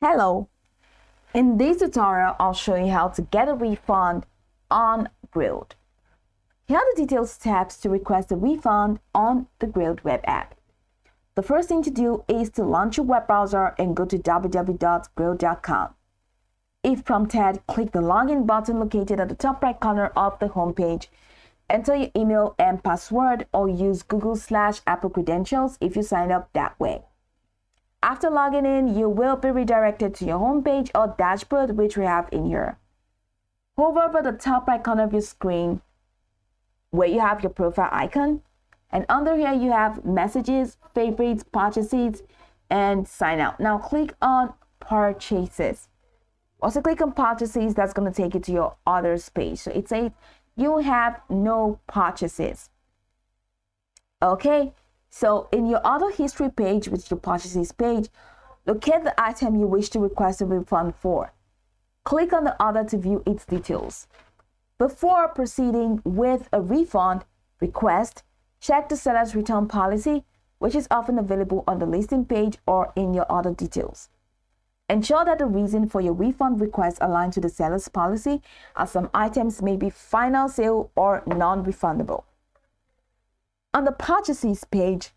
Hello! In this tutorial, I'll show you how to get a refund on Grailed. Here are the detailed steps to request a refund on the Grailed web app. The first thing to do is to launch your web browser and go to www.grailed.com. If prompted, click the login button located at the top right corner of the homepage. Enter your email and password or use Google/Apple credentials if you sign up that way. After logging in, you will be redirected to your homepage or dashboard, which we have in here. Hover over the top right corner of your screen where you have your profile icon. And under here, you have messages, favorites, purchases, and sign out. Now click on purchases. Once you click on purchases, that's going to take you to your others page. So it says you have no purchases. Okay. So in your other history page, which is your purchases page, locate the item you wish to request a refund for. Click on the other to view its details. Before proceeding with a refund request, check the seller's return policy, which is often available on the listing page or in your other details. Ensure that the reason for your refund request aligns to the seller's policy, as some items may be final sale or non-refundable. On the purchases page,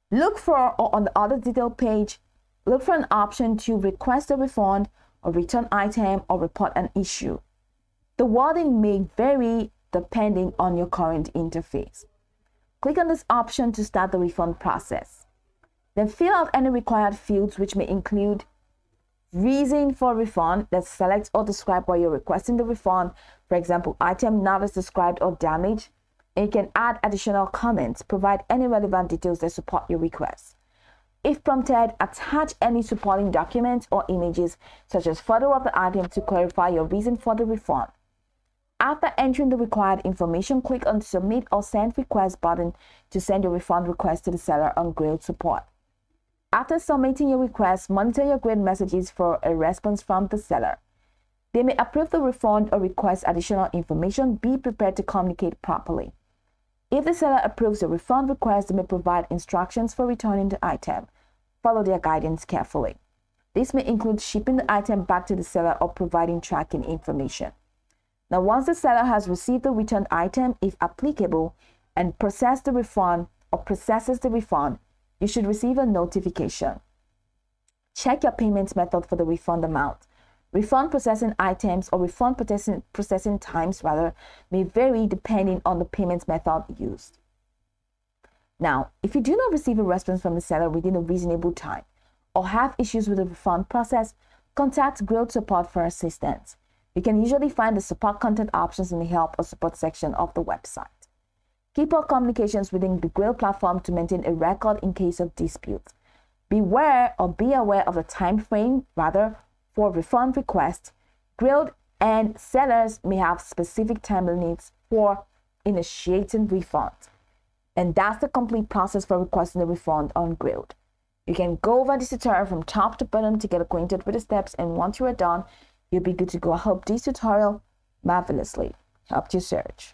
on the other detail page, look for an option to request a refund or return item or report an issue. The wording may vary depending on your current interface. Click on this option to start the refund process. Then fill out any required fields, which may include reason for refund. Let's select or describe why you're requesting the refund. For example, item not as described or damaged. And you can add additional comments, provide any relevant details that support your request. If prompted, attach any supporting documents or images, such as photo of the item, to clarify your reason for the refund. After entering the required information, click on the Submit or Send Request button to send your refund request to the seller on Grailed support. After submitting your request, monitor your Grailed messages for a response from the seller. They may approve the refund or request additional information. Be prepared to communicate properly. If the seller approves the refund request, they may provide instructions for returning the item. Follow their guidance carefully. This may include shipping the item back to the seller or providing tracking information. Now, once the seller has received the returned item, if applicable, and processes the refund, you should receive a notification. Check your payment method for the refund amount. Refund processing items or refund processing times may vary depending on the payment method used. Now, if you do not receive a response from the seller within a reasonable time or have issues with the refund process, contact Grailed support for assistance. You can usually find the support contact options in the help or support section of the website. Keep all communications within the Grailed platform to maintain a record in case of disputes. Be aware of the time frame for refund requests. Grailed and sellers may have specific time limits for initiating refunds. And that's the complete process for requesting a refund on Grailed. You can go over this tutorial from top to bottom to get acquainted with the steps, and once you are done, you'll be good to go. I hope this tutorial marvelously helped you search.